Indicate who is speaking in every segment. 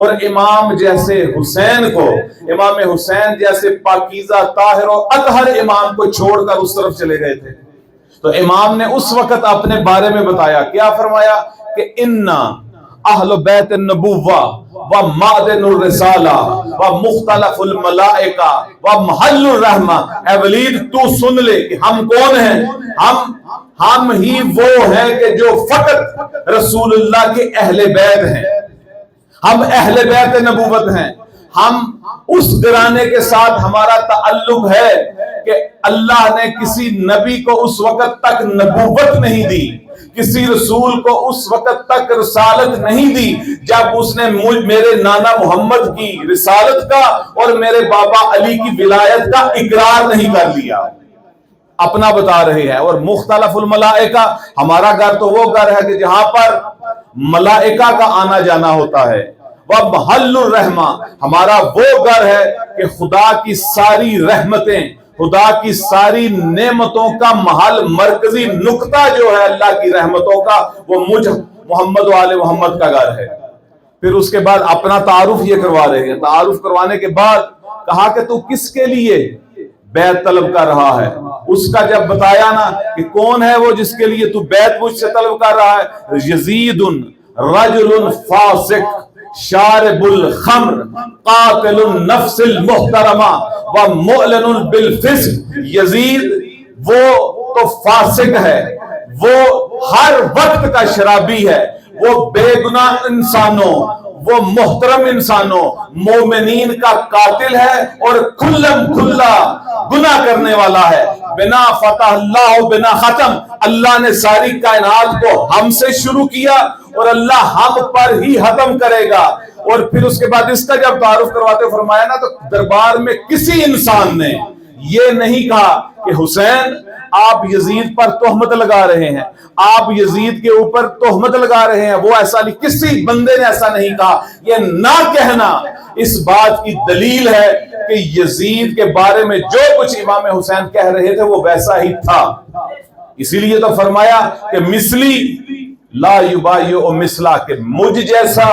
Speaker 1: اور امام جیسے حسین کو، امام حسین جیسے پاکیزہ طاہر و اطہر امام کو چھوڑ کر اس طرف چلے گئے تھے. تو امام نے اس وقت اپنے بارے میں بتایا، کیا فرمایا کہ انا اہل بیت النبوہ و معدن الرسالہ و مختلف الملائکہ و محل الرحمہ. اے ولید تو سن لے کہ ہم کون ہیں، ہم ہی وہ ہیں کہ جو فقط رسول اللہ کے اہل بیت ہیں، ہم اہل بیت نبوت ہیں. ہم اس گرانے کے ساتھ ہمارا تعلق ہے کہ اللہ نے کسی نبی کو اس وقت تک نبوت نہیں دی، کسی رسول کو اس وقت تک رسالت نہیں دی جب اس نے میرے نانا محمد کی رسالت کا اور میرے بابا علی کی ولایت کا اقرار نہیں کر لیا. اپنا بتا رہے ہیں. اور مختلف الملائکہ، ہمارا گھر تو وہ گھر ہے کہ جہاں پر ملائکہ کا آنا جانا ہوتا ہے. وہ محل الرحمہ، ہمارا وہ گھر ہے کہ خدا کی ساری رحمتیں، خدا کی ساری نعمتوں کا محل، مرکزی نقطہ جو ہے اللہ کی رحمتوں کا، وہ مجھ محمد و آل محمد کا گھر ہے. پھر اس کے بعد اپنا تعارف یہ کروا رہے ہیں. تعارف کروانے کے بعد کہا کہ تو کس کے لیے بیعت طلب کر رہا ہے. اس کا جب بتایا نا کہ کون ہے وہ جس کے لیے تو بیعت مجھ سے طلب کر رہا ہے، یزید رجل فاسق شارب الخمر قاتل النفس المحترمہ ومعلن بالفسق. یزید وہ تو فاسق ہے، وہ ہر وقت کا شرابی ہے، وہ بے گناہ انسانوں، وہ محترم انسانوں، مومنین کا قاتل ہے اور کھلم کھلا گناہ کرنے والا ہے. بنا فتح اللہ بنا ختم، اللہ نے ساری کائنات کو ہم سے شروع کیا اور اللہ ہم پر ہی ختم کرے گا. اور پھر اس کے بعد اس کا جب تعارف کرواتے فرمایا نا، تو دربار میں کسی انسان نے یہ نہیں کہا کہ حسین آپ یزید پر تہمت لگا رہے ہیں، آپ یزید کے اوپر تہمت لگا رہے ہیں، وہ ایسا نہیں، کسی بندے نے ایسا نہیں کہا. یہ نہ کہنا اس بات کی دلیل ہے کہ یزید کے بارے میں جو کچھ امام حسین کہہ رہے تھے وہ ویسا ہی تھا. اسی لیے تو فرمایا کہ مثلی لا یبایع مثلا، کہ مجھ جیسا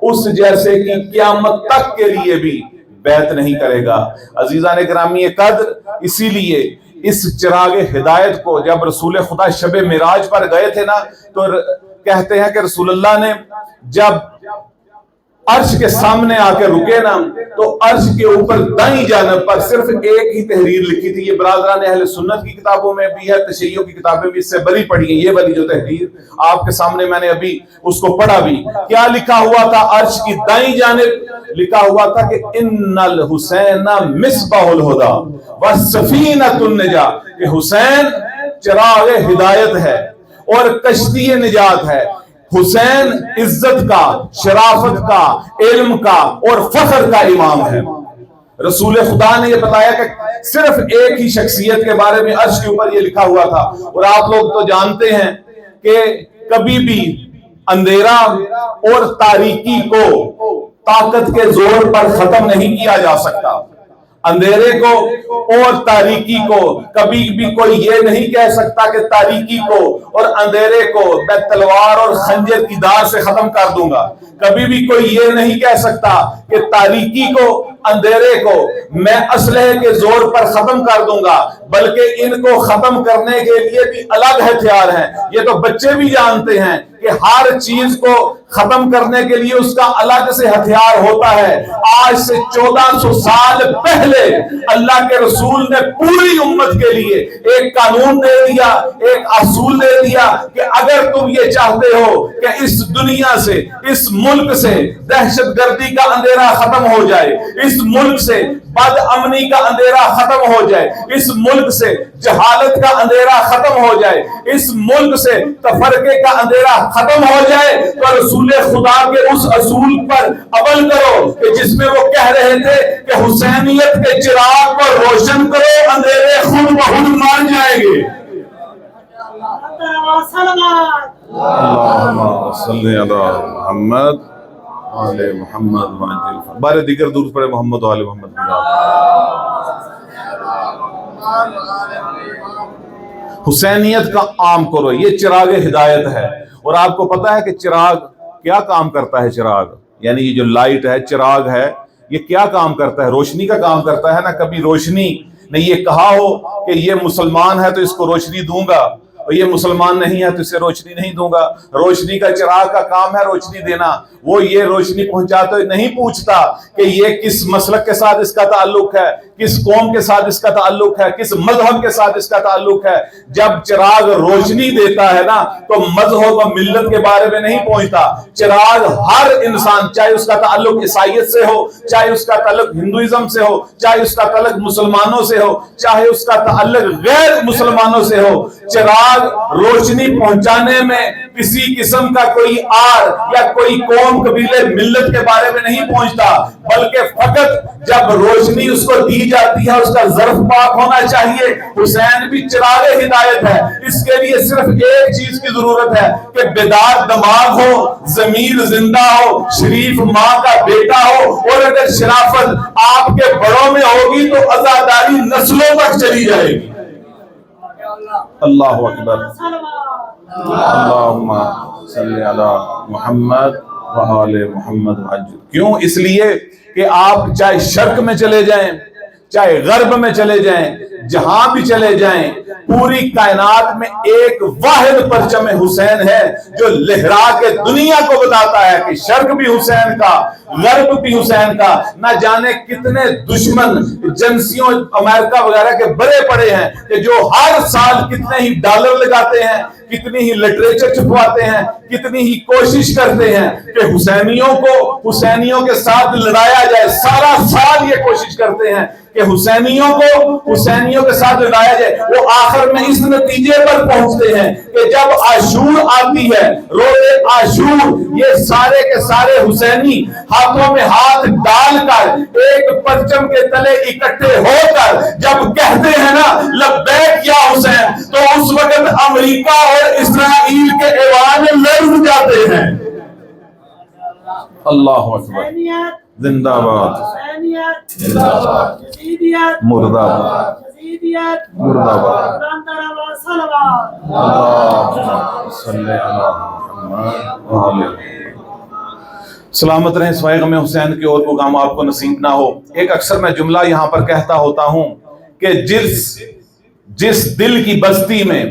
Speaker 1: اس جیسے کی قیامت تک کے لیے بھی بیعت نہیں کرے گا. عزیزان گرامی قدر، اسی لیے اس چراغ ہدایت کو جب رسول خدا شب معراج پر گئے تھے نا، تو کہتے ہیں کہ رسول اللہ نے جب عرش کے سامنے آ کے رکے نا، تو عرش کے اوپر دائیں جانب پر صرف ایک ہی تحریر لکھی تھی. یہ برادران اہل سنت کی کتابوں میں بھی ہے، تشیعوں کی کتابیں بھی اس سے بری پڑی ہیں. یہ والی جو تحریر آپ کے سامنے میں نے ابھی اس کو پڑھا بھی، کیا لکھا ہوا تھا؟ عرش کی دائیں جانب لکھا ہوا تھا کہ ان الحسین مصباح الہدی والسفینۃ النجاہ، کہ حسین چراغ ہدایت ہے اور کشتی نجات ہے. حسین عزت کا، شرافت کا، علم کا اور فخر کا امام ہے. رسول خدا نے یہ بتایا کہ صرف ایک ہی شخصیت کے بارے میں عرش کے اوپر یہ لکھا ہوا تھا. اور آپ لوگ تو جانتے ہیں کہ کبھی بھی اندھیرا اور تاریکی کو طاقت کے زور پر ختم نہیں کیا جا سکتا. اندھیرے کو اور تاریکی کو کبھی بھی کوئی یہ نہیں کہہ سکتا کہ تاریکی کو اور اندھیرے کو میں تلوار اور خنجر کی دھار سے ختم کر دوں گا. کبھی بھی کوئی یہ نہیں کہہ سکتا کہ تاریکی کو، اندھیرے کو میں اسلحے کے زور پر ختم کر دوں گا، بلکہ ان کو ختم کرنے کے لیے بھی الگ ہتھیار ہیں. یہ تو بچے بھی جانتے ہیں کہ ہر چیز کو ختم کرنے کے لیے اس کا الگ سے ہتھیار ہوتا ہے. آج سے 1400 سال پہلے اللہ کے رسول نے پوری امت کے لیے ایک قانون دے دیا، ایک اصول دے دیا کہ اگر تم یہ چاہتے ہو کہ اس دنیا سے، اس ملک سے دہشت گردی کا اندھیرا ختم ہو جائے، اس ملک سے بد امنی کا اندھیرا ختم ہو جائے، اس ملک سے جہالت کا اندھیرا ختم ہو جائے، اس ملک سے تفرقے کا اندھیرا ختم ہو جائے، تو رسول خدا کے اس اصول پر عمل کرو کہ جس میں وہ کہہ رہے تھے کہ حسینیت کے چراغ کو روشن کرو، اندھیرے خود بخود مان جائیں گے. اللہم صلی علی محمد آل محمد وعجل بارے دیگر درود پڑھے محمد و آل محمد. حسینیت کا عام کرو، یہ چراغ ہدایت ہے. اور آپ کو پتا ہے کہ چراغ کیا کام کرتا ہے؟ چراغ یعنی یہ جو لائٹ ہے، چراغ ہے، یہ کیا کام کرتا ہے؟ روشنی کا کام کرتا ہے نا۔ کبھی روشنی نے یہ کہا ہو کہ یہ مسلمان ہے تو اس کو روشنی دوں گا، اور یہ مسلمان نہیں ہے تو اسے روشنی نہیں دوں گا۔ روشنی کا چراغ کا کام ہے روشنی دینا، وہ یہ روشنی پہنچاتا نہیں پوچھتا کہ یہ کس مسلک کے ساتھ اس کا تعلق ہے، کس قوم کے ساتھ اس کا تعلق ہے، کس مذہب کے ساتھ اس کا تعلق ہے۔ جب چراغ روشنی دیتا ہے نا تو مذہب و ملت کے بارے میں نہیں پہنچتا۔ چراغ ہر انسان، چاہے اس کا تعلق عیسائیت سے ہو، چاہے اس کا تعلق ہندوازم سے ہو، چاہے اس کا تعلق مسلمانوں سے ہو، چاہے اس کا تعلق غیر مسلمانوں سے ہو، چراغ روشنی پہنچانے میں کسی قسم کا کوئی آر یا کوئی قوم، قبیلے، ملت کے بارے میں نہیں پہنچتا، بلکہ فقط جب روشنی اس کو دی جاتی ہے اس کا ظرف پاک ہونا چاہیے۔ حسین بھی چراغ ہدایت ہے، اس کے لیے صرف ایک چیز کی ضرورت ہے کہ بیدار دماغ ہو، ضمیر زندہ ہو، شریف ماں کا بیٹا ہو، اور اگر شرافت آپ کے بڑوں میں ہوگی تو عزاداری نسلوں تک چلی جائے گی۔ اللہ اکبر، اللہم صلی علی محمد وآل محمد وعجل۔ کیوں؟ اس لیے کہ آپ چاہے شرق میں چلے جائیں، چاہے غرب میں چلے جائیں، جہاں بھی چلے جائیں، پوری کائنات میں ایک واحد پرچم حسین ہے جو لہرا کے دنیا کو بتاتا ہے کہ شرق بھی حسین کا، غرب بھی حسین کا۔ نہ جانے کتنے دشمن ایجنسیوں امریکہ وغیرہ کے بڑے پڑے ہیں کہ جو ہر سال کتنے ہی ڈالر لگاتے ہیں، کتنی ہی لٹریچر چھپواتے ہیں، کتنی ہی کوشش کرتے ہیں کہ حسینیوں کے ساتھ لڑایا جائے۔ سارا سال یہ کوشش کرتے ہیں کہ حسینیوں کے ساتھ لڑایا جائے۔ وہ آخر میں اس نتیجے پر پہنچتے ہیں کہ جب عاشور آتی ہے، روزے عاشور، یہ سارے کے سارے حسینی ہاتھوں میں ہاتھ ڈال کر ایک پرچم کے تلے اکٹھے ہو کر جب کہتے ہیں نا لبیک یا حسین، تو اس وقت امریکہ اور اسرائیل کے ایوان لرز جاتے ہیں۔ اللہ اکبر، زندہ باد، مردہ باد، مردہ باد، اللہم صلی علی محمد وآلہ۔ سلامت رہیں، سوائے غم حسین کے اور کوئی غم آپ کو نصیب نہ ہو۔ ایک اکثر میں جملہ یہاں پر کہتا ہوتا ہوں کہ جس دل کی بستی میں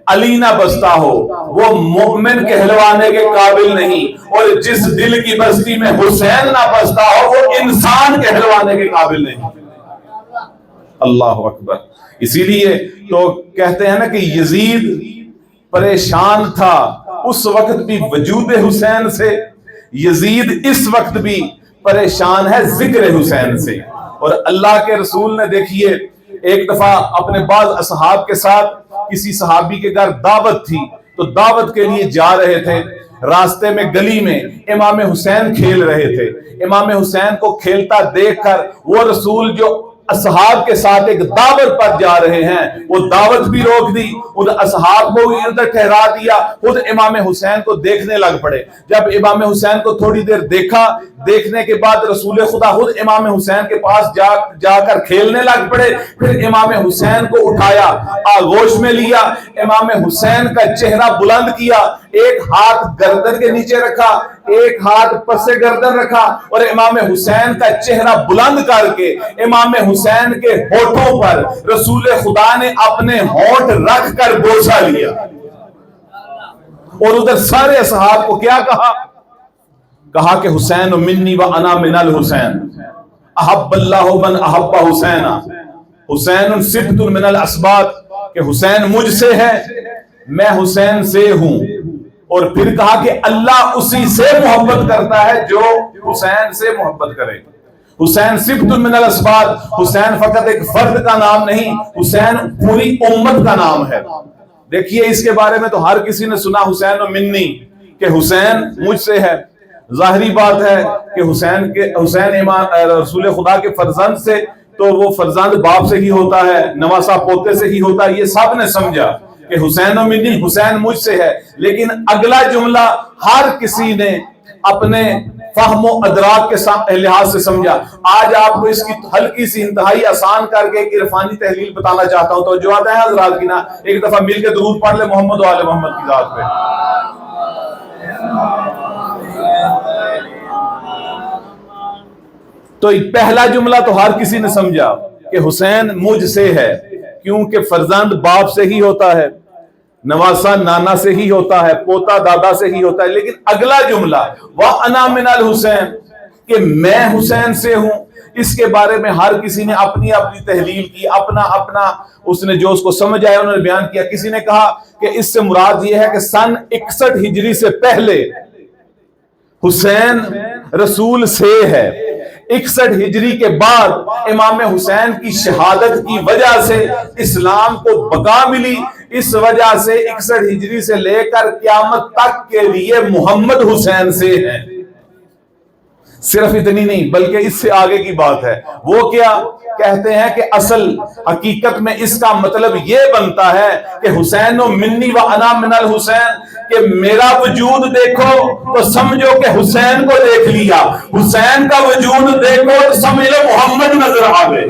Speaker 1: علی نہ بستا ہو وہ مومن کہلوانے کے قابل نہیں، اور جس دل کی بستی میں حسین نہ بستا ہو وہ انسان کہلوانے کے قابل نہیں۔ اللہ اکبر۔ اسی لیے تو کہتے ہیں نا کہ یزید پریشان تھا اس وقت بھی وجود حسین سے، یزید اس وقت بھی پریشان ہے ذکر حسین سے۔ اور اللہ کے رسول نے دیکھیے ایک دفعہ اپنے بعض اصحاب کے ساتھ کسی صحابی کے گھر دعوت تھی، تو دعوت کے لیے جا رہے تھے، راستے میں گلی میں امام حسین کھیل رہے تھے۔ امام حسین کو کھیلتا دیکھ کر وہ رسول جو اصحاب کے ساتھ ایک دعوت پر جا رہے ہیں، وہ دعوت بھی روک دی، ان اصحاب کو بھی ادھر ٹھہرا دیا، خود امام حسین کو دیکھنے لگ پڑے۔ جب امام حسین کو تھوڑی دیر دیکھا، دیکھنے کے بعد رسول خدا خود امام حسین کے پاس جا کر کھیلنے لگ پڑے۔ پھر امام حسین کو اٹھایا، آغوش میں لیا، امام حسین کا چہرہ بلند کیا، ایک ہاتھ گردن کے نیچے رکھا، ایک ہاتھ پس گردن رکھا، اور امام حسین کا چہرہ بلند کر کے امام حسین کے ہونٹوں پر رسول خدا نے اپنے ہونٹ رکھ کر بوسہ لیا۔ اور ادھر سارے اصحاب کو کیا کہا کہ حسین منی و انا من الحسین، احب اللہ من احب حسین، حسین سبت من الاسباط، کہ حسین مجھ سے ہے، میں حسین سے ہوں۔ اور پھر کہا کہ اللہ اسی سے محبت کرتا ہے جو حسین سے محبت کرے۔ حسین سبت من الاسباط، حسین فقط ایک فرد کا نام نہیں، حسین پوری امت کا نام ہے۔ دیکھیے اس کے بارے میں تو ہر کسی نے سنا حسین منی، کہ حسین مجھ سے ہے۔ ظاہری بات ہے کہ حسین امام رسول خدا کے فرزند سے، تو وہ فرزند باپ سے ہی ہوتا ہے، نواسا پوتے سے ہی ہوتا ہے، یہ سب نے سمجھا کہ حسین منی، حسین مجھ سے ہے۔ لیکن اگلا جملہ ہر کسی نے اپنے فہم و ادراک کے لحاظ سے سمجھا۔ آج آپ کو اس کی ہلکی سی انتہائی آسان کر کے ایک عرفانی تحلیل بتانا چاہتا ہوں، تو جو آتا ہے حضرات کی نا، ایک دفعہ مل کے درود پڑھ لے محمد و آل محمد کی ذات پہ۔ تو پہلا جملہ تو ہر کسی نے سمجھا کہ حسین مجھ سے ہے، کیونکہ فرزند باپ سے ہی ہوتا ہے، نواسا نانا سے ہی ہوتا ہے، پوتا دادا سے ہی ہوتا ہے۔ لیکن اگلا جملہ وَأَنَا مِنَ الْحُسَيْن، کہ میں حسین سے ہوں، اس کے بارے میں ہر کسی نے اپنی اپنی تحلیل کی، اپنا اپنا اس نے جو اس کو سمجھ آیا انہوں نے بیان کیا۔ کسی نے کہا کہ اس سے مراد یہ ہے کہ سن 61 ہجری سے پہلے حسین رسول سے ہے، 61 ہجری کے بعد امام حسین کی شہادت کی وجہ سے اسلام کو بقا ملی، اس وجہ سے 61 ہجری سے لے کر قیامت تک کے لیے محمد حسین سے ہیں۔ صرف اتنی نہیں بلکہ اس سے آگے کی بات ہے، وہ کیا کہتے ہیں کہ اصل حقیقت میں اس کا مطلب یہ بنتا ہے کہ حسین منی و انا من الحسین، کہ میرا وجود دیکھو تو سمجھو کہ حسین کو دیکھ لیا، حسین کا وجود دیکھو تو سمجھ لو محمد نظر آ گئے۔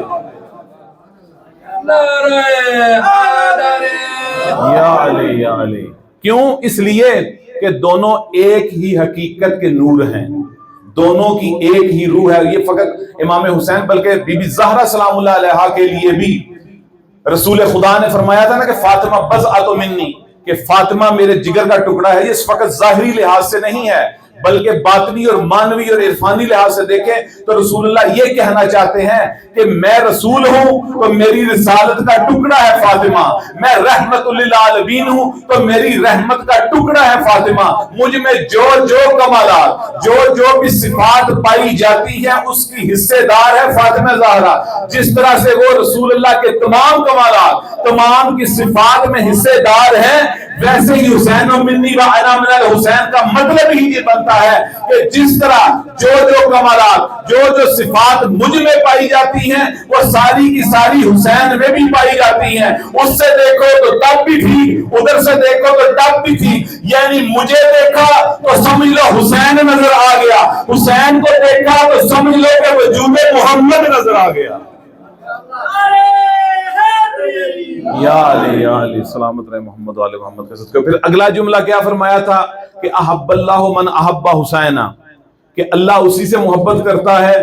Speaker 1: یا علی یا علی، کیوں؟ اس لیے کہ دونوں ایک ہی حقیقت کے نور ہیں، دونوں کی ایک ہی روح ہے۔ یہ فقط امام حسین بلکہ بی بی زہرا سلام اللہ علیہا کے لیے بھی رسول خدا نے فرمایا تھا نا کہ فاطمہ بضعۃ منی، کہ فاطمہ میرے جگر کا ٹکڑا ہے۔ یہ فقط ظاہری لحاظ سے نہیں ہے بلکہ باطنی اور مانوی اور عرفانی لحاظ سے دیکھیں تو رسول اللہ یہ کہنا چاہتے ہیں کہ میں رسول ہوں تو میری رسالت کا ٹکڑا ہے فاطمہ، میں رحمت للعالمین ہوں تو میری رحمت کا ٹکڑا ہے فاطمہ۔ مجھ میں جو جو کمالات، جو جو بھی صفات پائی جاتی ہیں اس کی حصے دار ہے فاطمہ زہرا۔ جس طرح سے وہ رسول اللہ کے تمام کمالات، تمام کی صفات میں حصے دار ہیں، ویسے ہی حسین منی و انا من الحسین کا مطلب ہی یہ بنتا ہے کہ جس طرح جو جو کمالات، جو جو صفات مجھ میں پائی جاتی ہیں وہ ساری کی ساری حسین میں بھی پائی جاتی ہیں۔ اس سے دیکھو تو تب بھی تھی، ادھر سے دیکھو تو تب بھی تھی، یعنی مجھے دیکھا تو سمجھ لو حسین نظر آ گیا، حسین کو دیکھا تو سمجھ لو کہ وجود محمد نظر آ گیا۔ یا علی یا علی، سلامت رہے محمد والے محمد کے صدقے۔ پھر اگلا جملہ کیا فرمایا تھا کہ احب اللہ من احب حسین، کہ اللہ اسی سے محبت کرتا ہے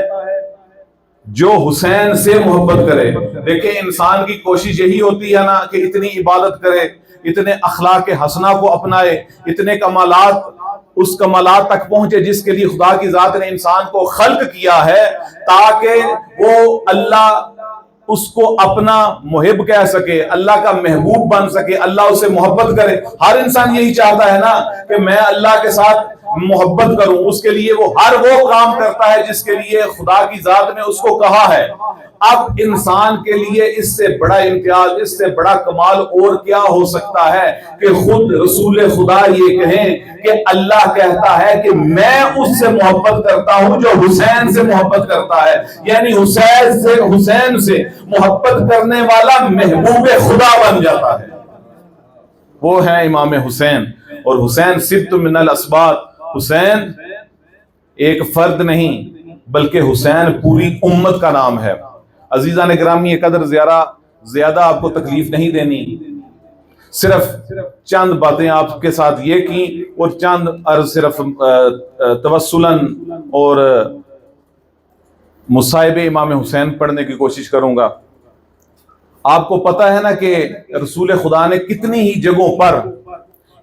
Speaker 1: جو حسین سے محبت کرے۔ دیکھیں انسان کی کوشش یہی ہوتی ہے نا کہ اتنی عبادت کرے، اتنے اخلاق حسنہ کو اپنائے، اتنے کمالات، اس کمالات تک پہنچے جس کے لیے خدا کی ذات نے انسان کو خلق کیا ہے، تاکہ وہ اللہ اس کو اپنا محب کہہ سکے، اللہ کا محبوب بن سکے، اللہ اسے محبت کرے۔ ہر انسان یہی چاہتا ہے نا کہ میں اللہ کے ساتھ محبت کروں، اس کے لیے وہ ہر وہ کام کرتا ہے جس کے لیے خدا کی ذات نے اس کو کہا ہے۔ اب انسان کے لیے اس سے بڑا امتیاز، اس سے بڑا کمال اور کیا ہو سکتا ہے کہ خود رسول خدا یہ کہیں کہ اللہ کہتا ہے کہ میں اس سے محبت کرتا ہوں جو حسین سے محبت کرتا ہے، یعنی حسین سے محبت کرنے والا محبوب خدا بن جاتا ہے۔ وہ ہے امام حسین، اور حسین سبت من الاسباط، حسین ایک فرد نہیں بلکہ حسین پوری امت کا نام ہے۔ عزیزان گرامی، یہ قدر زیادہ آپ کو تکلیف نہیں دینی، صرف چند باتیں آپ کے ساتھ یہ کی اور چند عرض صرف توسلاً اور مصائب امام حسین پڑھنے کی کوشش کروں گا۔ آپ کو پتہ ہے نا کہ رسول خدا نے کتنی ہی جگہوں پر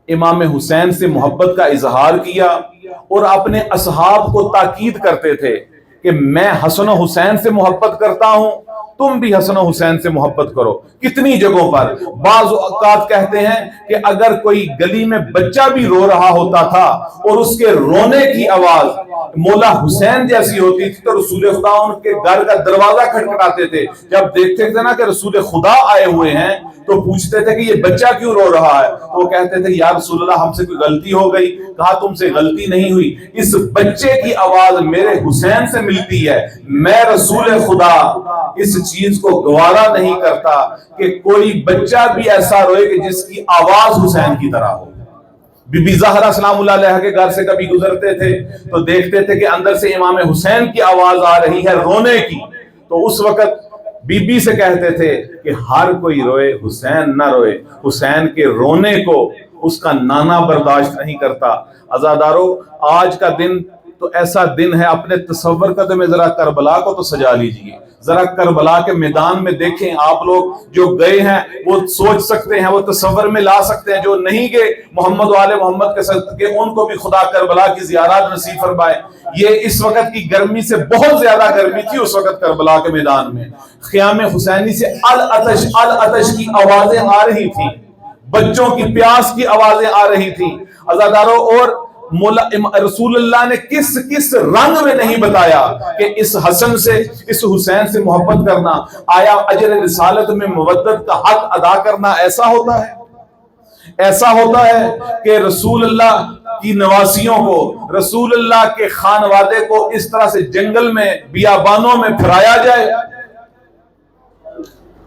Speaker 1: امام حسین سے محبت کا اظہار کیا اور اپنے اصحاب کو تاکید کرتے تھے کہ میں حسن و حسین سے محبت کرتا ہوں، تم بھی حسن و حسین سے محبت کرو۔ کتنی جگہوں پر بعض اوقات کہتے ہیں کہ اگر کوئی گلی میں بچہ بھی رو رہا ہوتا تھا اور اس کے رونے کی آواز مولا حسین جیسی ہوتی تھی تو رسول خدا ان کے گھر کا دروازہ کھٹکھٹاتے تھے۔ جب دیکھتے تھے نا کہ رسول خدا آئے ہوئے ہیں تو پوچھتے تھے کہ یہ بچہ کیوں رو رہا ہے، تو وہ کہتے تھے یا رسول اللہ ہم سے کوئی غلطی ہو گئی۔ کہا تم سے غلطی نہیں ہوئی، اس بچے کی آواز میرے حسین سے ملتی ہے، میں رسول خدا اس چیز کو گوارا نہیں کرتا کہ کوئی بچہ بھی ایسا روئے کہ جس کی آواز حسین کی طرح ہو۔ بی بی زہرا سلام اللہ علیہ کے گھر سے کبھی گزرتے تھے تو دیکھتے تھے کہ اندر سے امام حسین کی آواز آ رہی ہے رونے کی، تو اس وقت بی بی سے کہتے تھے کہ ہر کوئی روئے حسین نہ روئے، حسین کے رونے کو اس کا نانا برداشت نہیں کرتا۔ عزادارو، آج کا دن تو ایسا دن ہے، اپنے تصور کا میں ذرا کربلا کو تو سجا لیجئے، ذرا کربلا کے میدان میں دیکھیں، آپ لوگ جو گئے ہیں وہ سوچ سکتے ہیں، وہ تصور میں لا سکتے ہیں، جو نہیں گئے محمد والے محمد کے صدقے ان کو بھی خدا کربلا کی زیارات نصیب فرمائے۔ یہ اس وقت کی گرمی سے بہت زیادہ گرمی تھی اس وقت کربلا کے میدان میں، خیام حسینی سے العطش العطش کی آوازیں آ رہی تھیں، بچوں کی پیاس کی آوازیں آ رہی تھیں عزاداروں، اور رسول اللہ نے کس کس رنگ میں نہیں بتایا کہ اس حسن سے اس حسین سے محبت کرنا، آیا اجر رسالت میں مودت کا حق ادا کرنا ایسا ہوتا ہے؟ ایسا ہوتا ہے کہ رسول اللہ کی نواسیوں کو، رسول اللہ کے خانوادے کو اس طرح سے جنگل میں بیابانوں میں پھرایا جائے؟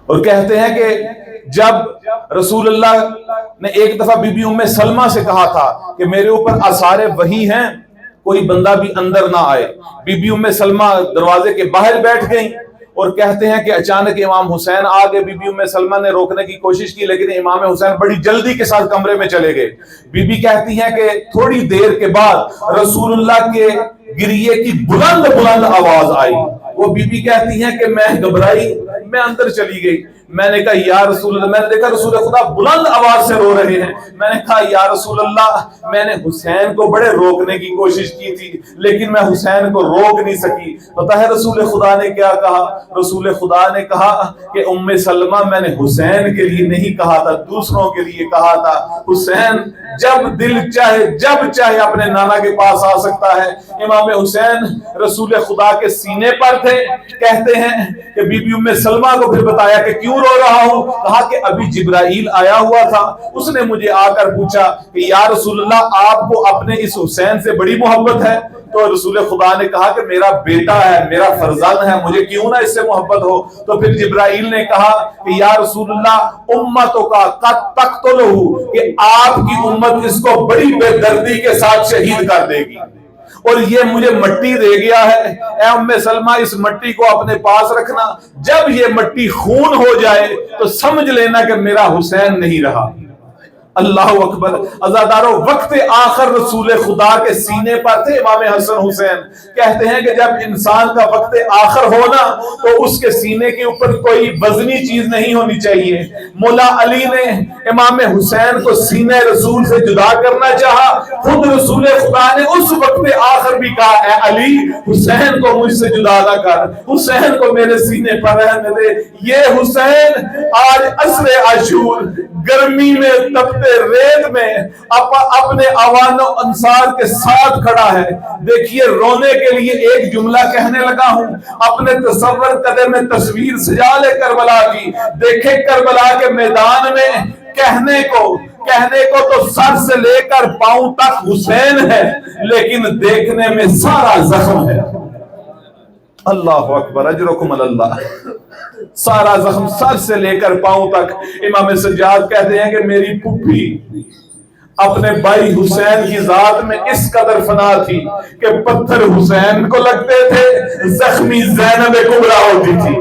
Speaker 1: اور کہتے ہیں کہ جب رسول اللہ نے ایک دفعہ بی بی ام سلمہ سے کہا تھا کہ میرے اوپر آثار وحی ہیں، کوئی بندہ بھی اندر نہ آئے، بی بی ام سلمہ دروازے کے باہر بیٹھ گئیں، اور کہتے ہیں کہ اچانک امام حسین آگے، بی بی ام سلمہ نے روکنے کی کوشش کی لیکن امام حسین بڑی جلدی کے ساتھ کمرے میں چلے گئے۔ بی بی کہتی ہیں کہ تھوڑی دیر کے بعد رسول اللہ کے گریے کی بلند بلند آواز آئی، وہ بی بی کہتی ہیں کہ میں گھبرائی، میں اندر چلی گئی، میں نے کہا یا رسول اللہ، میں نے دیکھا رسول خدا بلند آواز سے رو رہے ہیں، میں نے کہا یا رسول اللہ، میں نے حسین کو بڑے روکنے کی کوشش کی تھی لیکن میں حسین کو روک نہیں سکی۔ پتہ ہے رسول خدا نے کیا کہا؟ رسول خدا نے کہا کہ ام سلمہ میں نے حسین کے لیے نہیں کہا تھا، دوسروں کے لیے کہا تھا، حسین جب دل چاہے جب چاہے اپنے نانا کے پاس آ سکتا ہے۔ امام حسین رسول خدا کے سینے پر تھے، کہتے ہیں کہ بی بی ام سلمہ کو پھر بتایا کہ کیوں رو رہا ہوں، کہا کہ ابھی جبرائیل آیا ہوا تھا، اس نے مجھے آ کر پوچھا کہ یا رسول اللہ آپ کو اپنے اس حسین سے بڑی محبت ہے؟ تو رسول خدا نے کہا کہ میرا بیٹا ہے، میرا فرزند ہے، مجھے کیوں نہ اس سے محبت ہو؟ تو پھر جبرائیل نے کہا کہ یا رسول اللہ امتوں کا قد تقتلہ، کہ آپ کی امت اس کو بڑی بے دردی کے ساتھ شہید کر دے گی، اور یہ مجھے مٹی دے گیا ہے، اے ام سلمہ اس مٹی کو اپنے پاس رکھنا، جب یہ مٹی خون ہو جائے تو سمجھ لینا کہ میرا حسین نہیں رہا۔ اللہ اکبر عزادارو، وقت آخر رسول خدا کے سینے پر تھے امام حسن حسین۔ کہتے ہیں کہ جب انسان کا وقت آخر ہونا تو اس کے سینے کے اوپر کوئی وزنی چیز نہیں ہونی چاہیے۔ مولا علی نے امام حسین کو سینے رسول سے جدا کرنا چاہا، خود رسول خدا نے اس وقت آخر بھی کہا اے علی حسین کو مجھ سے جدا نہ کر، حسین کو میرے سینے پر رہنے دے۔ یہ حسین آج عصر عاشور گرمی میں تپتے ریت میں اپنے عوان و انصار کے ساتھ کھڑا ہے۔ دیکھیے رونے کے لیے ایک جملہ کہنے لگا ہوں، اپنے تصور قدر میں تصویر سجا لے کربلا کی، دیکھے کربلا کے میدان میں کہنے کو تو سر سے لے کر پاؤں تک حسین ہے لیکن دیکھنے میں سارا زخم ہے۔ اللہ اکبر، اجرکم اللہ، سارا زخم سر سے لے کر پاؤں تک۔ امام سجاد کہتے ہیں کہ میری پھوپھی اپنے بھائی حسین کی ذات میں اس قدر فنا تھی کہ پتھر حسین کو لگتے تھے، زخمی زینب کبریٰ ہوتی تھی۔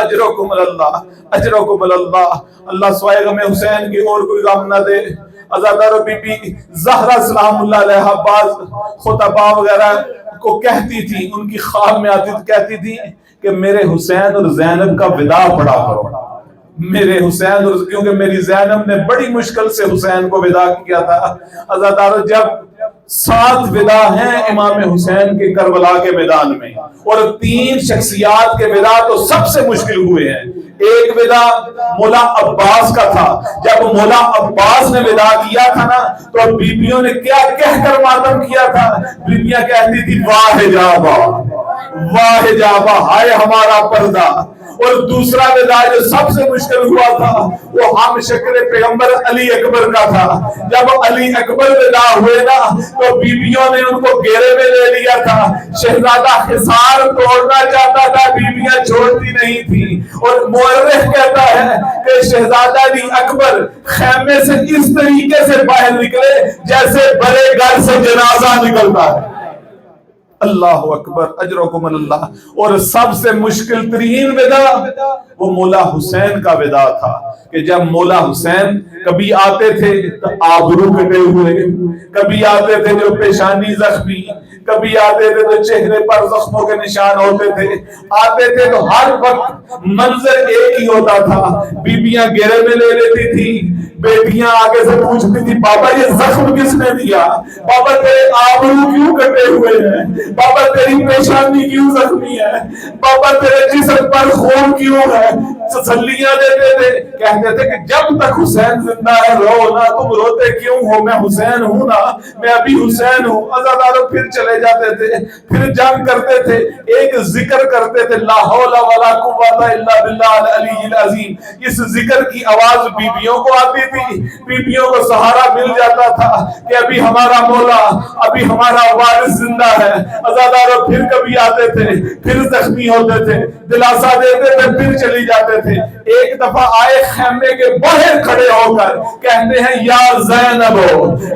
Speaker 1: اجرکم اللہ، اجرکم اللہ، اللہ سوائے غم حسین کی اور کوئی غم نہ دے۔ عزادارو، بی بی زہرا سلام اللہ علیہ بعض خطبہ وغیرہ کو کہتی تھی، ان کی خواب میں آتی کہتی تھی کہ میرے حسین اور زینب کا وداع پڑھا کرو، میرے حسین اور، کیونکہ میری زینب نے بڑی مشکل سے حسین کو وداع کیا تھا۔ عزادارو، جب 7 وداع ہیں امام حسین کے کربلا کے میدان میں، اور 3 شخصیات کے وداع تو سب سے مشکل ہوئے ہیں۔ ایک وداع مولا عباس کا تھا، جب مولا عباس نے وداع کیا تھا نا تو بیبیوں نے کیا کہہ کر ماتم کیا تھا؟ بیبیاں کہتی تھی واہ جابا، واہ جابا، ہائے ہمارا پردہ۔ اور دوسرا وداع جو سب سے مشکل ہوا تھا وہ ہم شکر پیغمبر علی اکبر کا تھا۔ جب علی اکبر وداع ہوئے نا تو بیبیوں نے ان کو گھیرے میں لے لیا تھا، شہزادہ حصار توڑنا چاہتا تھا، بیبیاں چھوڑتی نہیں تھی۔ اور مورخ کہتا ہے کہ شہزادہ علی اکبر خیمے سے اس طریقے سے باہر نکلے جیسے بڑے گھر سے جنازہ نکلتا ہے۔ اللہ اکبر، اجرکم اللہ۔ اور سب سے مشکل ترین وداع وہ مولا حسین کا وداع تھا کہ جب مولا حسین کبھی آتے تھے تو آبرو کٹے ہوئے، کبھی آتے تھے جو پیشانی زخمی، کبھی آتے تھے تو چہرے پر زخموں کے نشان ہوتے تھے، آتے تھے تو ہر وقت منظر ایک ہی ہوتا تھا، بیویاں گھیرے میں لے لیتی تھی، بیٹیاں آگے سے پوچھتی تھی بابا یہ زخم کس نے دیا، بابا تیرے آبرو کیوں کٹے ہوئے ہیں، بابا تیری پیشانی کیوں زخمی ہے، بابا تیرے جسم پر خون کیوں ہے، تسلیاں دیتے تھے، کہتے تھے کہ جب تک حسین زندہ ہے رو نا، تم روتے کیوں ہو، میں حسین ہوں نا، میں ابھی حسین ہوں۔ عزاداروں پھر چلے جاتے تھے، پھر جنگ کرتے تھے، ایک ذکر کرتے تھے لا حول ولا قوت الا باللہ العلی العظیم، اس ذکر کی آواز بیویوں کو آتی تھی، بیویوں کو سہارا مل جاتا تھا کہ ابھی ہمارا مولا، ابھی ہمارا وارث زندہ ہے۔ عزاداروں پھر کبھی آتے تھے، پھر زخمی ہوتے تھے، دلاسا دیتے تھے، پھر چلی جاتے تھے۔ ایک دفعہ آئے خیمے کے باہر کھڑے ہو کر کہتے ہیں یا زینب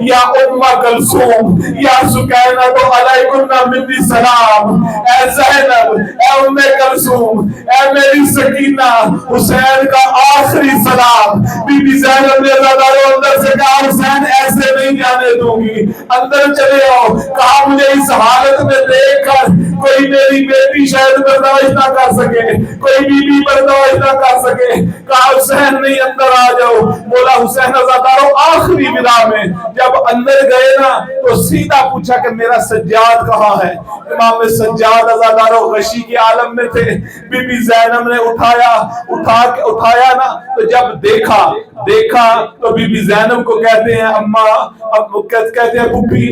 Speaker 1: یا ام کلثوم یا سکینہ علیکم منی السلام، اے زینب، اے ام کلثوم، اے میری سکینہ، حسین کا آخری سلام۔ بی بی زینب نے عزاداروں اندر سے کہا حسین ایسے نہیں جانے دوں گی، اندر چلے آؤ۔ کہا مجھے اس حالت میں دیکھ کر کوئی میری بیٹی شاید برداشت نہ کر سکے، کوئی بی بی برداشت نہ کر سکے۔ کہا حسین نہیں اندر آ جاؤ۔ مولا حسین عزاداروں آخری ودا میں جب اندر گئے نا تو سیدھا پوچھا کہ میرا سجاد کہاں ہے۔ امام سجاد عزاداروں غشی کے عالم میں تھے، بی بی زینب نے اٹھایا نا تو جب دیکھا تو بی بی زینب کو کہتے ہیں اماں، کہتے ہیں پھوپھی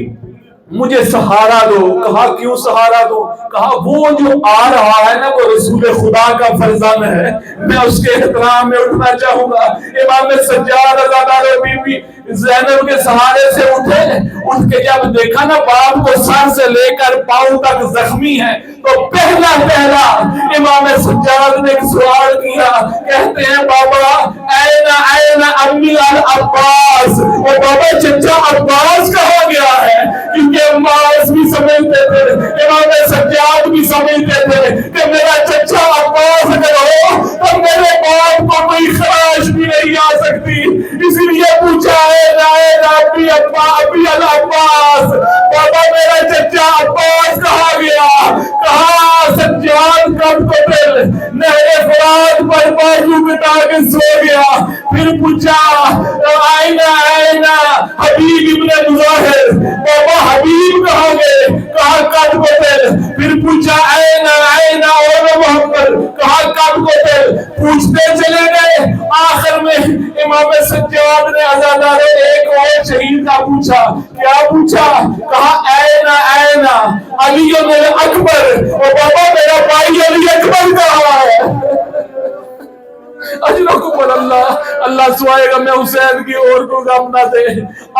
Speaker 1: مجھے سہارا دو۔ کہا کیوں سہارا دو؟ کہا وہ جو آ رہا ہے نا وہ رسول خدا کا فرزند ہے، میں اس کے احترام میں اٹھنا چاہوں گا۔ امام سجاد عزاداروں بی بی زینب کے سہارے سے اٹھ کے جب دیکھا نا باپ کو سر سے لے کر پاؤں تک زخمی ہے تو پہلا امام سجاد نے ایک سوال کیا، کہتے ہیں بابا این امی العباس، اور بابا چچا عباس کہاں گیا ہے؟ کیونکہ عباس بھی سمجھتے تھے، امام سجاد بھی سمجھتے تھے کہ میرا چچا عباس اگر ہو تو میرے باپ کو کوئی خراش بھی نہیں آ سکتی، اسی لیے پوچھا ابی العباس، بابا میرا چچا عباس کہاں گیا؟ کہا سجاد کب کو دل نہر فرات پر بازو بٹا کے سو گیا۔ پھر پوچھا آئینہ حبیب ابن مظاہر، بابا حبیب کہاں گئے؟ کہا کب کو دل۔ پھر پوچھا آئینہ اور محمد، کہا کب کو دل۔ پوچھتے چلے گئے، آخر میں امام سجاد نے عزاداروں ایک اور شہید کا پوچھا۔ کیا پوچھا؟ کہا آئینہ علی اکبر، اور بابا میرا بھائی علی اکبر کہاں ہے؟ اجرکم اللہ، اللہ سوائے گا میں حسین کی اور کو غم نہ دے۔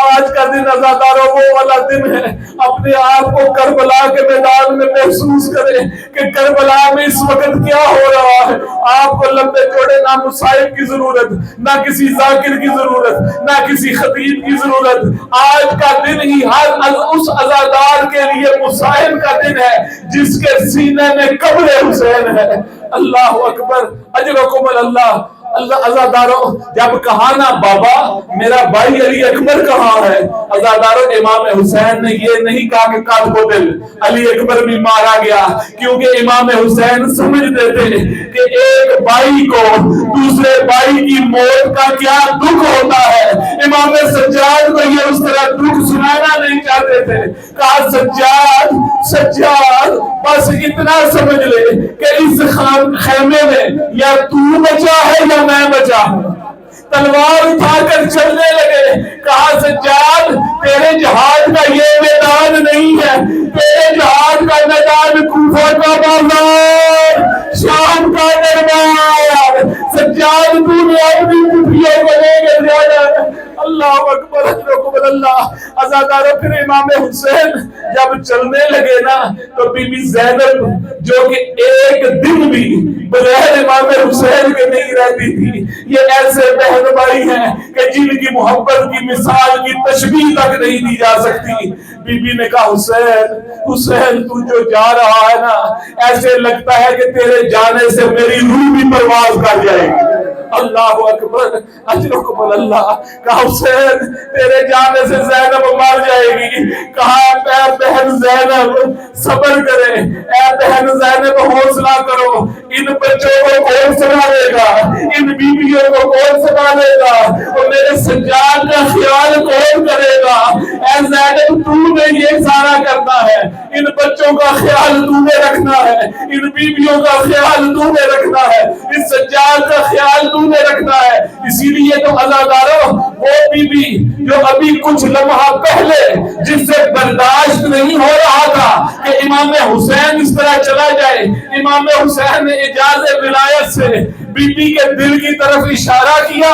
Speaker 1: آج کا دن عزاداروں وہ والا دن ہے، اپنے آپ کو کربلا کے میدان میں محسوس کرے کہ کربلا میں اس وقت کیا ہو رہا ہے۔ آپ کو لمبے چوڑے نہ مصائب کی ضرورت، نہ کسی ذاکر کی ضرورت، نہ کسی خطیب کی ضرورت۔ آج کا دن ہی ہر اس عزادار کے لیے مصائب کا دن ہے جس کے سینے میں قبر حسین ہے۔ اللہ اکبر، اجرکم اللہ۔ اللہ عزاداروں جب کہا نا بابا میرا بھائی علی اکبر کہاں ہے، عزاداروں امام حسین نے یہ نہیں کہا کہ قد قتل، علی اکبر بھی مارا گیا، کیونکہ امام حسین سمجھتے تھے کہ ایک بھائی کو دوسرے بھائی کی موت کا کیا دکھ ہوتا ہے۔ امام سجاد کو یہ اس طرح دکھ سنانا نہیں چاہتے تھے۔ کہا سجاد بس اتنا سمجھ لے کہ اس خیمے میں یا تو بچا ہے یا میں بچا ہوں۔ تلوار اٹھا کر چلنے لگے۔ کہا سجاد تیرے جہاد کا یہ میدان نہیں ہے، تیرے جہاد کا میدان کوفہ کا بازار، شام کا دربار۔ سجاد تو نے اپنی کفریوں کو لے کر جانا ہے۔ اللہ اکبر، اکبر اللہ۔ عزاداروں پھر امام حسین جب چلنے لگے نا تو بی بی زینب جو کہ ایک دن بھی بغیر امام حسین کے نہیں رہتی تھی، یہ ایسے بہن بھائی ہیں کہ جن کی محبت کی مثال کی تشبیہ تک نہیں دی جا سکتی۔ بی بی نے کہا حسین تو جو جا رہا ہے نا ایسے لگتا ہے کہ تیرے جانے سے میری روح بھی پرواز کر جائے گی۔ اللہ اکبر اجرکم اللہ. کہا حسین تیرے جانے سے زینب مر جائے گی. کہا اے بہن زینب صبر کرے, اے بہن زینب حوصلہ کرو, ان بچوں کو کون سنبھالے گا, ان بیویوں کو کون سنبھالے گا, اور میرے سجاد کا خیال کون کرے گا. اے زینب تو نے یہ سارا کرنا ہے, ان بچوں کا خیال تو نے رکھنا ہے, ان بیویوں کا خیال تو نے رکھنا ہے, اس سجاد کا خیال تو نے رکھنا ہے. اسی لیے تو عزادارو وہ بی بی جو ابھی کچھ لمحہ پہلے جس سے برداشت نہیں ہو رہا تھا کہ امام حسین اس طرح چلا جائے, امام حسین نے اجازت ولایت سے بی بی کے دل کی طرف اشارہ کیا,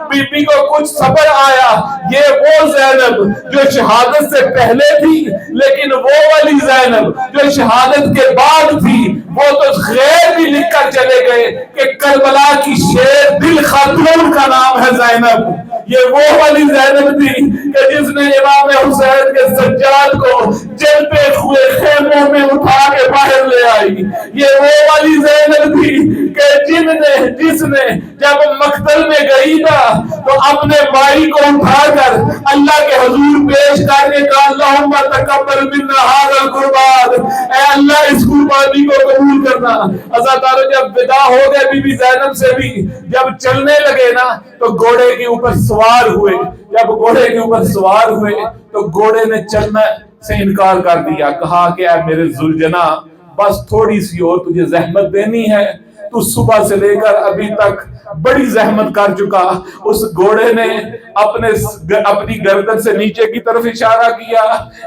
Speaker 1: بی بی کو کچھ صبر آیا. یہ وہ زینب جو شہادت سے پہلے تھی, لیکن وہ والی زینب جو شہادت کے بعد تھی, وہ تو غیر بھی لکھ کر چلے گئے کہ کربلا کی شیر دل خاتون کا نام ہے زینب. یہ وہ والی زینب تھی کہ جس نے امام حسین کے سجاد کو جلتے ہوئے خیموں میں اٹھا کے باہر لے آئی. یہ وہ والی زینب تھی کہ جس نے جب مقتل میں گئی تھا تو اپنے بھائی کو اٹھا کر اللہ کے حضور پیش کر کے کہا اللہم تقبل منا ھذا القربان, اے اللہ اس قربانی کو قبول کرنا. عزادارو جب ودا ہو گئے بی بی زینب سے بھی, جب چلنے لگے نا تو گھوڑے کے اوپر سوار ہوئے. جب گھوڑے کے اوپر سوار ہوئے تو گھوڑے نے چلنے سے انکار کر دیا. کہا کہ اے میرے ذوالجنا بس تھوڑی سی اور تجھے زحمت دینی ہے, تو صبح سے لے کر ابھی تک بڑی زحمت کر چکا. اس گھوڑے نے اپنی گردن سے نیچے کی طرف اشارہ کیا.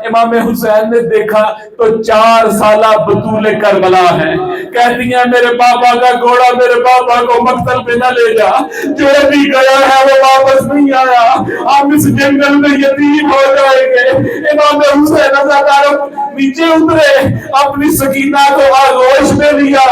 Speaker 1: امام حسین نے دیکھا تو 4 سالہ بطول کربلا ہے. کہتی ہیں میرے بابا کا گھوڑا میرے بابا کو مقتل پہ نہ لے جا, جو بھی گیا ہے وہ واپس نہیں آیا, ہم اس جنگل میں یتیم ہو جائیں گے. امام حسین عزادارو نیچے اترے, اپنی سکینہ کو آغوش میں لیا,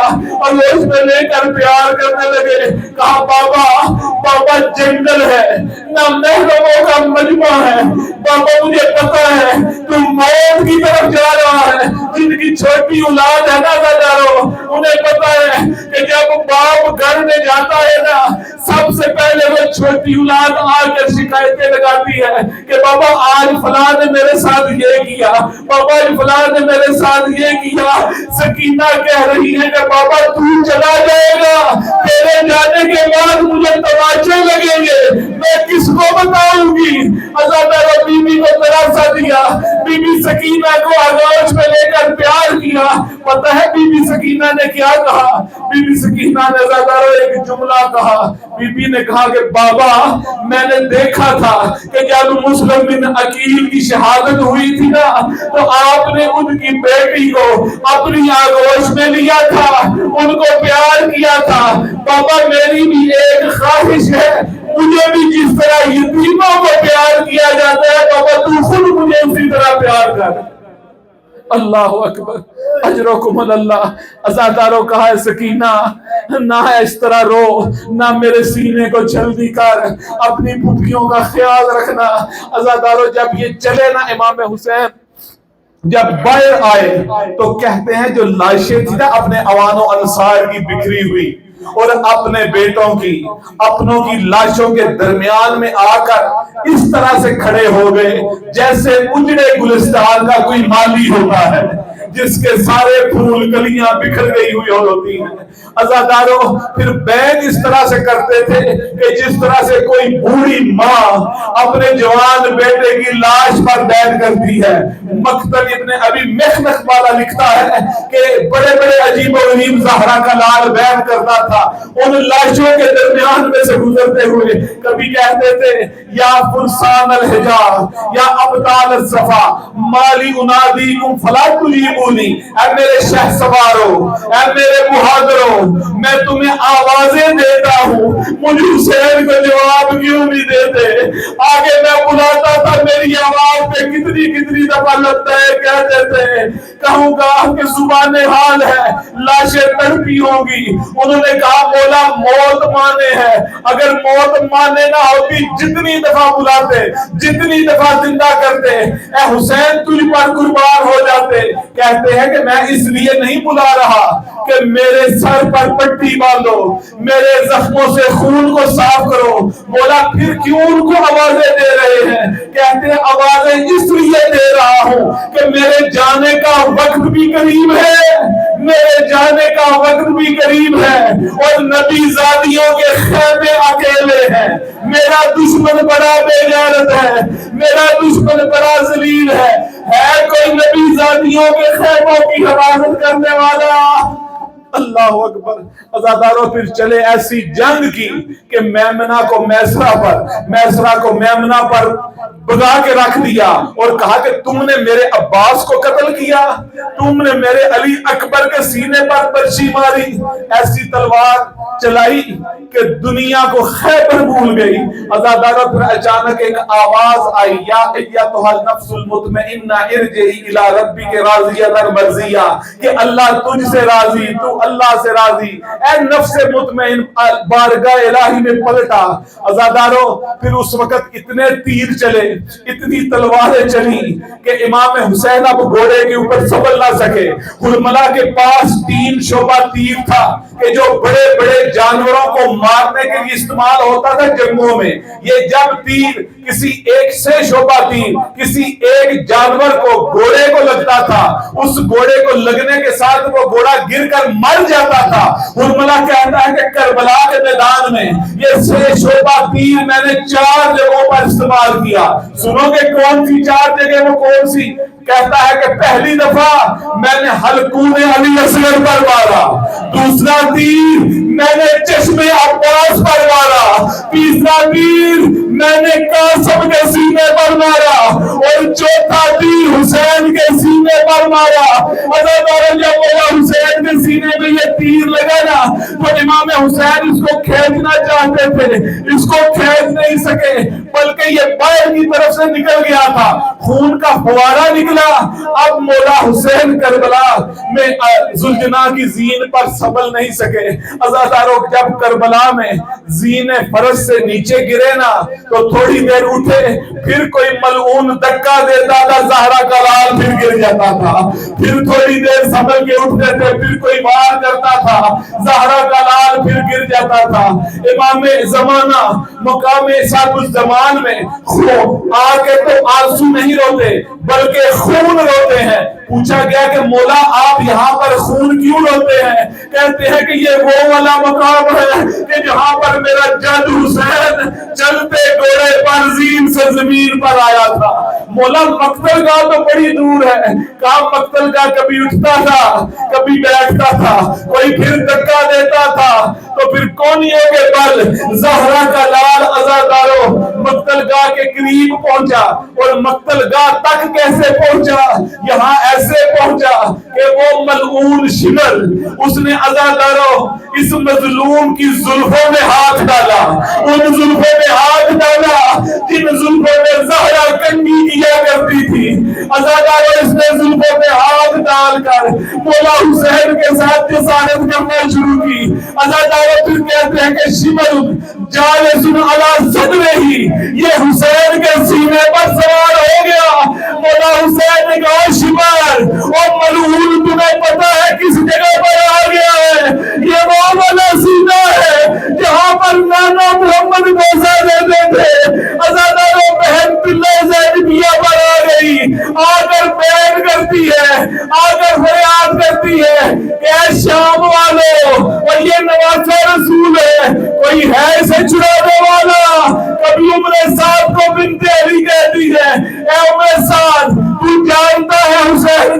Speaker 1: آغوش میں لے کر پیار کرنے لگے. کہا بابا جنگل ہے, نہ محرموں کا مجمع ہے, بابا مجھے پتا ہے تم موت کی طرف جا رہا ہے. جن کی چھوٹی اولاد ہے نا عزادارو, انہیں پتا ہے کہ جب باپ گھر میں جاتا ہے نا سب سے پہلے وہ چھوٹی اولاد آ کر شکایتیں لگاتی ہے کہ بابا آج فلاں نے میرے ساتھ یہ کیا, بابا آج فلاں نے میرے ساتھ یہ کیا. سکینہ کہہ رہی ہے کہ بابا تو چلا جائے گا, تیرے جانے کے بعد مجھے تماچے لگیں گے, میں کس کو بتاؤں گی. عزادارو بی بی کو تراسا دیا, بی بی سکینہ کو آغوش میں لے کر پیار کیا. پتہ ہے بی بی سکینہ نے کیا کہا؟ بی بی سکینہ نے عزادارو ایک جملہ کہا. بی بی نے کہا کہ بابا میں نے دیکھا تھا کہ جب مسلم بن عقیل کی شہادت ہوئی تھی نا تو آپ نے ان کی بیٹی کو اپنی آغوش میں لیا تھا, ان کو پیار کیا تھا. بابا میری بھی ایک خواہش ہے, مجھے بھی جس طرح یتیموں کو پیار کیا جاتا ہے بابا تو خود مجھے اسی طرح پیار کر. اللہ اکبر اجرکم اللہ. عزادارو کہا ہے سکینہ نہ اس طرح رو, نہ میرے سینے کو جلدی کر, اپنی پھپھیوں کا خیال رکھنا. عزادارو جب یہ چلے نا امام حسین جب باہر آئے تو کہتے ہیں جو لاشیں تھی نا اپنے اوان و انصار کی بکھری ہوئی اور اپنے بیٹوں کی اپنوں کی لاشوں کے درمیان میں آ کر اس طرح سے کھڑے ہو گئے جیسے اجڑے گلستان کا کوئی مالی ہوتا ہے جس کے سارے پھول کلیاں بکھر گئی ہوئی ہوتی ہیں. عزادارو پھر بیگ اس طرح سے کرتے تھے کہ جس طرح سے کوئی بوڑھی ماں اپنے جوان بیٹے کی لاش پر بیگ کرتی ہے. مقتل ابن ابی مخنق والا لکھتا ہے کہ بڑے بڑے عجیب و غریب زہرا کا لال بیگ کرتا تھا. ان لاشوں کے درمیان میں سے گزرتے ہوئے کبھی کہتے تھے یا فرسان الحجاز یا ابطال الصفا مالی انادیکم فلا تجیبونی, اے میرے شہ سوارو, اے میرے بہادروں, میں تمہیں آوازیں دیتا ہوں, مجھے حسین کو جواب کیوں نہیں دیتے. آگے میں بلاتا تھا میری آواز پہ کتنی کتنی دفعہ لگتا ہے کہتے تھے کہوں گا کہ زبان حال ہے لاشیں تڑپی ہوں گی. انہوں نے کہا مولا موت مانے ہے, اگر موت مانے نہ ہوتی جتنی دفعہ بلاتے جتنی دفعہ زندہ کرتے اے حسین تجھ پر قربان ہو جاتے. کہتے ہیں کہ میں اس لیے نہیں بلا رہا کہ میرے سر پر پٹی باندھو، میرے زخموں سے خون کو صاف کرو۔ مولا پھر کیوں ان کو آوازیں دے رہے ہیں؟ کہتے ہیں آوازیں اس لیے دے رہا ہوں کہ میرے جانے کا وقت بھی قریب ہے، میرے جانے کا وقت بھی قریب ہے، اور نبی زادیوں کے خیمے اکیلے ہیں۔ میرا دشمن بڑا بے غیرت ہے، میرا دشمن بڑا ذلیل ہے کوئی نبی زادیوں کے خیموں کی حفاظت کرنے والا؟ اللہ اکبر۔ عزاداروں پھر چلے ایسی جنگ کی کہ میمنہ کو میمنہ پر بگا کے رکھ دیا اور کہا کہ تم نے میرے عباس کو قتل کیا، تم نے میرے علی اکبر کے سینے پر برچی ماری، ایسی تلوار چلائی کہ دنیا کو خیبر بھول گئی۔ عزاداروں پھر اچانک ایک آواز آئی، یا ایتھا النفس المطمئنہ ارجعی الی ربک راضیۃ مرضیہ، کہ اللہ تجھ سے راضی، تو اللہ سے راضی، اے نفس مطمئن بارگاہ الہی میں پلٹا۔ عزاداروں پھر اس وقت اتنے تیر چلے، اتنی تلواریں چلی کہ امام حسین اب گھوڑے کے اوپر سنبھل نہ سکے۔ حرملہ کے پاس 3 شعبہ تیر تھا کہ جو بڑے بڑے جانوروں کو مارنے کے لیے استعمال ہوتا تھا جنگوں میں۔ یہ جب تیر کسی ایک سے شعبہ تیر کسی ایک جانور کو گھوڑے کو لگتا تھا، اس گھوڑے کو لگنے کے ساتھ وہ گھوڑا گر کر مر جاتا تھا۔ حرملہ کہتا ہے کہ کربلا کے میدان میں یہ 6 شعبہ تیر میں نے 4 جگہوں پر استعمال کیا۔ سنو کہ کون سی 4 جگہ، وہ کون سی؟ کہتا ہے کہ پہلی دفعہ میں نے حلقوم علی اصغر پر مارا، دوسرا تیر میں نے چشم عباس پر مارا، تیسرا تیر میں نے قاسم کے سینے پر مارا، اور چوتھا تیر حسین کے سینے پر مارا۔ جب مولا حسین کے سینے میں یہ تیر لگا نا تو امام حسین اس کو کھینچنا چاہتے تھے، اس کو کھینچ نہیں سکے، بلکہ یہ باہر کی طرف سے نکل گیا تھا، خون کا فوارہ نکلا۔ اب مولا حسین کربلا میں ذوالجناح کی زین پر سنبھل نہیں سکے۔ عزاداروں جب کربلا میں زین فرش سے نیچے گرے نا تو تھوڑی دیر اٹھے، پھر کوئی ملعون دھکا دیتا تھا، زہرا کا لال پھر گر جاتا تھا، پھر تھوڑی دیر سنبھل کے اٹھتے تھے، پھر کوئی وار کرتا تھا، زہرا کا لال پھر گر جاتا تھا۔ امام زمانہ مقام صاحب الزمان میں آ کے تو آنسو نہیں روتے بلکہ خون روتے ہیں۔ پوچھا گیا کہ مولا آپ یہاں پر خون کیوں روتے ہیں؟ کہتے ہیں کہ یہ وہ والا مقام ہے کہ جہاں پر میرا جد حسین چلتے گھوڑے پر زین سے زمین پر آیا تھا۔ مولا مقتل گاہ تو بڑی دور ہے، کہاں مقتل گاہ کبھی اٹھتا تھا کبھی بیٹھتا تھا، کوئی پھر دھکا دیتا تھا تو پھر کونیوں کے بل زہرا کا لال عزاداروں مقتل گاہ کے قریب پہنچا، اور مقتل گاہ تک کیسے پہنچا؟ یہاں ایسے پہنچا کہ وہ ملعون شمر اس نے عزاداروں اس مظلوم کی زلفوں میں ہاتھ ڈالا، ان زلفوں میں ہاتھ ڈالا جن زلفوں میں زہرا کنگھی کیا کرتی تھی۔ عزاداروں اس نے زلفوں میں ہاتھ ڈال کر مولا حسین کے ساتھ جسارت کرنا شروع کی۔ عزاداروں پھر کہتے ہیں کہ شمر جالس علی صدرہ، یہ حسین کے سینے پر سوار ہو گیا۔ مولا حسین نے کہا شمر اور ملعون تمہیں پتا ہے کس جگہ پر آ گیا ہے؟ یہ وہ والا سینہ ہے جہاں پر نانا محمد موسیٰ دیتے تھے۔ عزاداروں بہن پلہ زینبیہ پر آ گئی، آ کر بیان کرتی ہے، آ کر فریاد کرتی ہے کہ اے شام والو، اور یہ نواسہ رسول ہے، کوئی ہے اسے چھڑانے والا؟ کبھی عمر سعد کو بنت علی کہتی ہے اے عمر سعد تو جانتا ہے حسین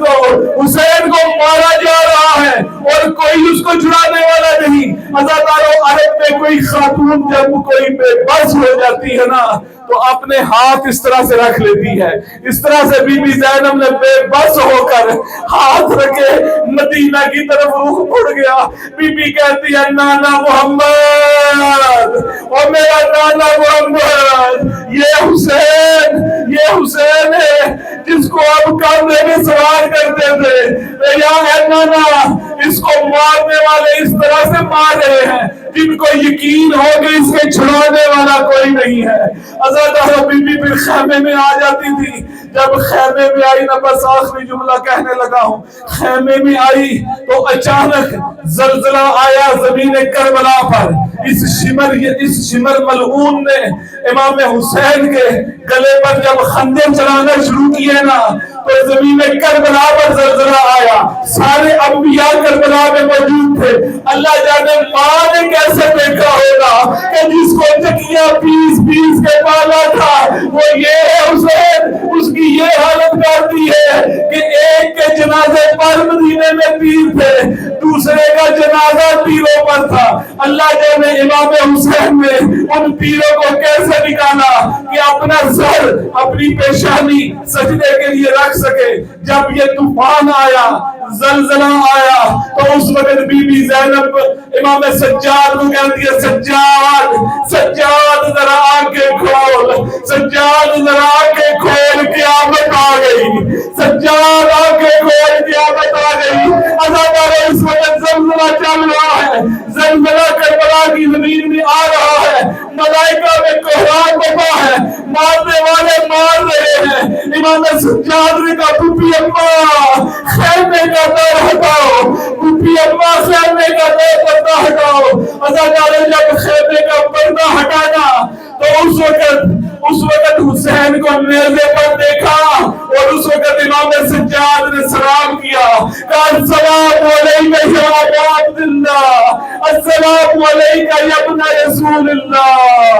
Speaker 1: کو مارا جا رہا ہے اور کوئی اس کو چھڑانے والا نہیں۔ عزاداروں عرب میں کوئی خاتون جب کوئی بے بس ہو جاتی ہے نا تو اپنے ہاتھ اس طرح سے رکھ لیتی ہے، اس طرح سے بی بی زینب نے بے بس ہو کر ہاتھ رکھے مدینہ کی طرف رخ مڑ گیا۔ بی بی کہتی ہے نانا محمد، اور میرا نانا محمد، یہ حسین ہے جس کو آپ کاندھے میں سوار کرتے تھے۔ یا اے نانا، اس کو مارنے والے اس طرح سے مار رہے ہیں جن کو یقین ہو کہ اس کے چھڑانے والا کوئی نہیں ہے۔ عزادارہ بی بی پھر خیمے میں آ جاتی تھی۔ جب خیمے میں آئی نا، بس آخری جملہ کہنے لگا ہوں، خیمے میں آئی تو اچانک زلزلہ آیا زمین کربلا پر۔ اس شمر ملعون نے امام حسین کے گلے پر جب خنجر چلانا شروع کیے نا تو زمین کربلا پر زلزلہ آیا۔ سارے انبیاء کربلا میں موجود تھے۔ اللہ جانے ماں نے کیسے دیکھا ہوگا کہ جس کو چکیاں پیس کے پالا تھا وہ یہ ہے حسین، اس کی یہ حالت کر دی ہے کہ ایک کے جنازے پر مدینے میں پیر تھے، دوسرے کا جنازہ پیروں پر تھا۔ اللہ جانے امام حسین نے ان پیروں کو کیسے نکالا کہ اپنا سر اپنی پیشانی سجدے کے لیے رکھ سکے۔ جب یہ طوفان آیا، زلزلہ آیا تو اس وقت بی بی زینب امام سجاد کو کہتی ہے، سجاد ذرا آنکھیں کھول، سجاد ذرا آنکھیں کھول، قیامت آ گئی، سجاد آنکھیں کھول، قیامت آ گئی۔ عزادارہ اس وقت زلزلہ چل رہا ہے، زلزلہ کربلا کی زمین میں آ رہا ہے، ملائکہ میں کوہرام بپا ہے، مارنے والے مار رہے ہیں۔ امام سجاد نے کہا پھوپھی اماں خیمے کا دور ہٹاؤ، پھوپھی اماں خیمے کا پردہ ہٹاؤ۔ عزادارہ جب خیمے کا پردہ ہٹانا تو اس وقت حسین کو نیزے پر دیکھا اور اس وقت امام سجاد نے سلام کیا، کہا السلام علیکہ یا ابا عبداللہ، السلام علیکہ یا ابن رسول اللہ۔